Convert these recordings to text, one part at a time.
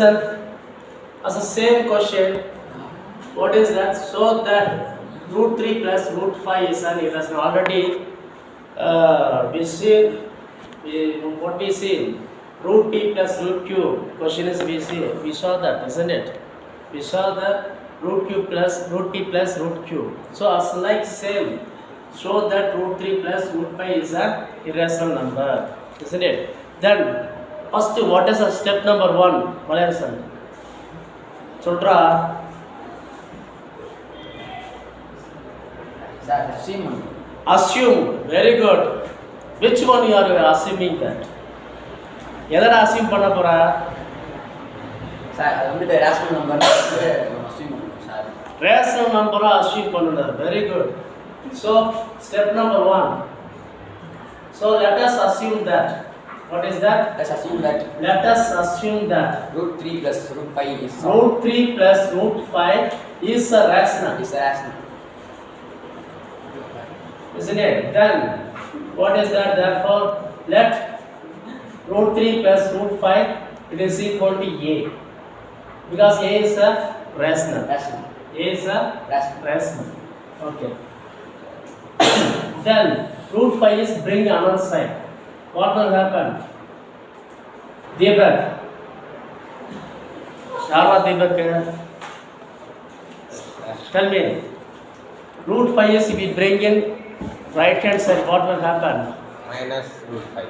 listen, as the same question, what is that? So that root 3 plus root 5 is an irrational. Already we see, what we see, root t plus root q. Question is we saw that, isn't it? We saw the root q plus root t plus root q. So as like same, show that root 3 plus root 5 is an irrational number, isn't it? Then first, what is a step number 1? Malayasan. Childra. Assume. Very good. Which one you are assuming that? எதடா assume பண்ண போற? Sir அது வந்து rational number assume பண்ணனும் sir. Rational number assume பண்ணனும். Very good. So step number 1. So let us assume that. What is that? Let's assume that. Let us assume that root 3 plus root 5 is root 3 plus root 5 is a rational. Is a rational. Isn't it? Then what is that? Therefore let root 3 plus root 5 it is equal to a, because a is a rational. Rational. A is a Rational. rational. Okay. Then root 5 is bring another side. What will happen? Deepak. Sharma Deepak. Tell me. Root 5 is if we bring in right hand side, what will happen? Minus root 5.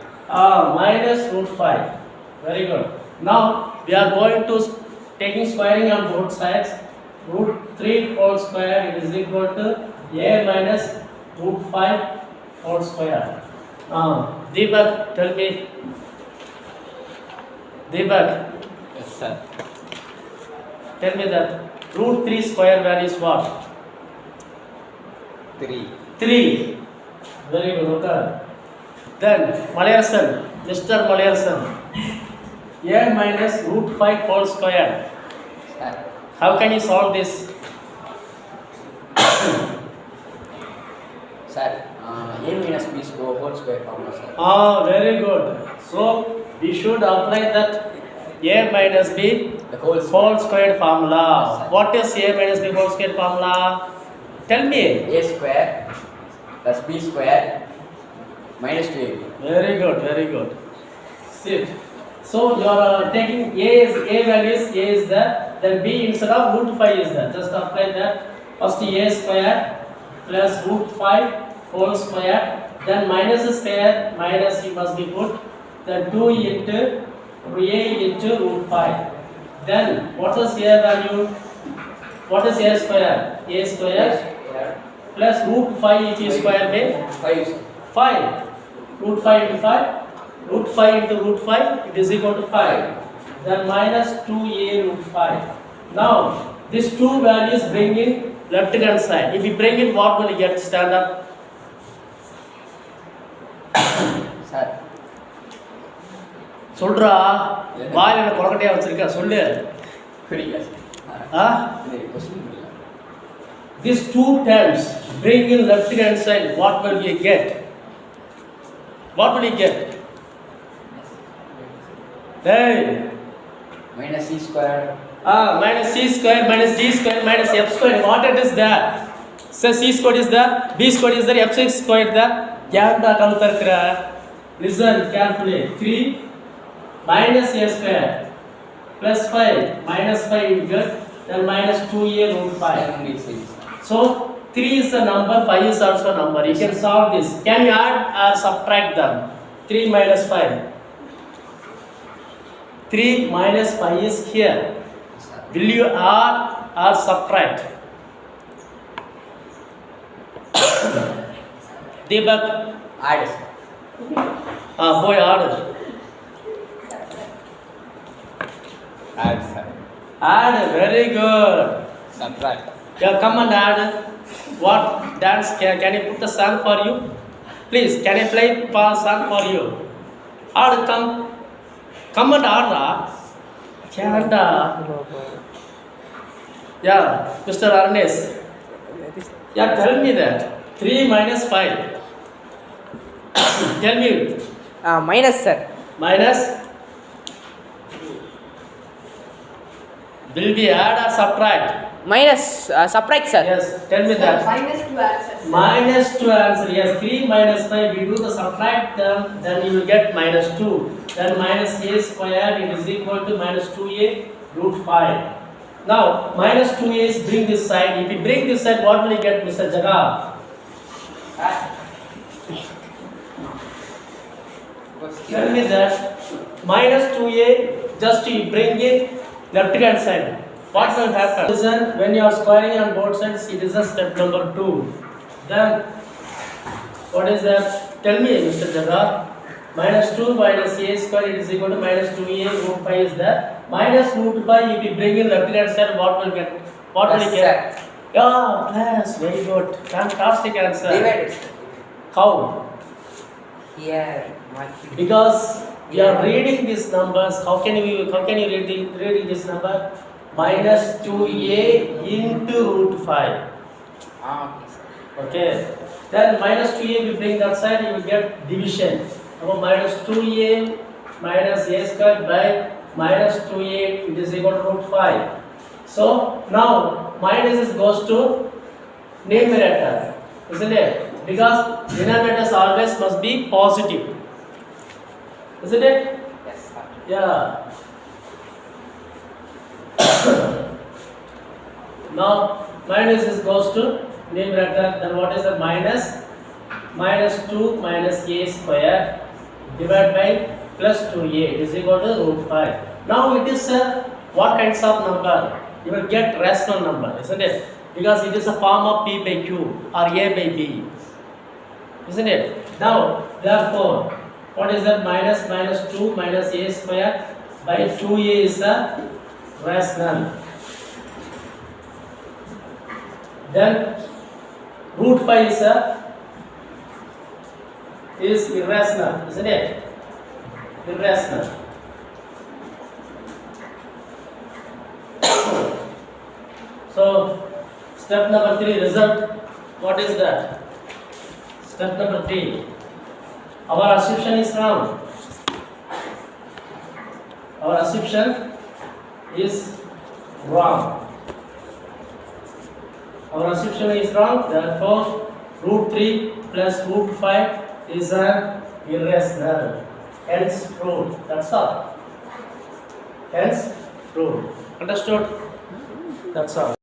Minus root 5. Very good. Now we are going to taking squaring on both sides. Root 3 whole square it is equal to a minus root 5 whole square. Deepak, tell me. Deepak, Yes, sir. tell me that root 3 square value is what? 3. 3. Very good. Okay. Then Malayasan, Mr. Malayasan, a minus root 5 whole square. Sir. How can you solve this? Sir, a minus b whole square formula, sir. Very good. So we should apply that a minus b The whole whole squared formula. Yes, sir. What is a minus b whole squared formula? Tell me. a square plus b square minus 2ab. Very good, very good. Sit. So you are taking a value is there, then b instead of root 5 is there. Just apply that. First a square plus root 5 whole square, then minus square minus you must be put, then 2 into a into root 5. Then what is a value? What is a square? A square plus root 5 which is square by 5, sir. 5. Root 5 into 5. Root 5 into root 5 it is equal to 5. Then minus 2a root 5. Now these two values bring in left hand side. If we bring in, what will you get? Stand up. Sir, சொல்றா வாயில கொலக்கட்டையா வச்சிருக்க சொல்லு. புரியல sir. இது question புரியல. These two terms bring in left hand side, what will you get? What will you get? Hey. Minus c square. Minus c square minus d square minus f square. What it is there? So c square is there, b square is there, f square is there. Yanda kalutarkra. Listen carefully. 3 minus a square plus 5 minus 5 into then minus 2a root 5. So 3 is the number, 5 is also a number. You can solve this. Can you add or subtract them? 3 minus 5. 3 minus 5 is here. Will you add or subtract? Deepak, Add. boy, add. Add, sir. Add, very good. Subtract. Yeah, come and add. What dance? Can you put the song for you? Please, can I play song for you? Add, come and add. Can't. Yeah, Mr. Arnes. Yeah, tell me that. 3 minus 5. Tell me. Minus, sir. Minus Will we add or subtract? Minus, subtract, sir. Yes, tell me that. Minus 2 answers. Minus 2 answer. Yes, 3 minus 5. We do the subtract term, then you will get minus 2. Then minus a square it is equal to minus 2a root 5. Now minus 2a is bring this side. If you bring this side, what will you get, Mr. Jaga? Tell me that minus 2a, just you bring it left hand side. What will happen? Listen, when you are squaring on both sides, it is a step number 2. Then, what is that? Tell me, Mr. Jaga. Minus 2 minus a square, it is equal to minus 2a root 5 is there. Minus root 5, if you bring in left hand side, what will get? What will you get? Yeah, plus, very good. Fantastic answer. Divided. How? Here. Because we are reading these numbers. How can you reading this number? Minus 2a into root 5. Okay, sir. Okay. Then minus 2a we bring that side, you will get division. Now minus 2a minus a square by minus 2a, it is equal to root 5. So now minus goes to numerator, isn't it? Because denominators always must be positive, isn't it? Yes, sir. Yeah. Now minus is goes to numerator, then what is the minus? Minus 2 minus a square divided by plus 2a is equal to root 5. Now it is what kinds of number? You will get rational number, isn't it? Because it is a form of p by q or a by b, isn't it? Now therefore, what is that? Minus 2 minus a square by 2a is a rational. Then root 5 is irrational, isn't it? Irrational. So step number 3 result. What is that? Step number 3. Our assumption is wrong. Our assumption is wrong. Our assumption is wrong. Therefore, root 3 plus root 5 is an irrational. Hence true. That's all. Hence true. Understood? That's all.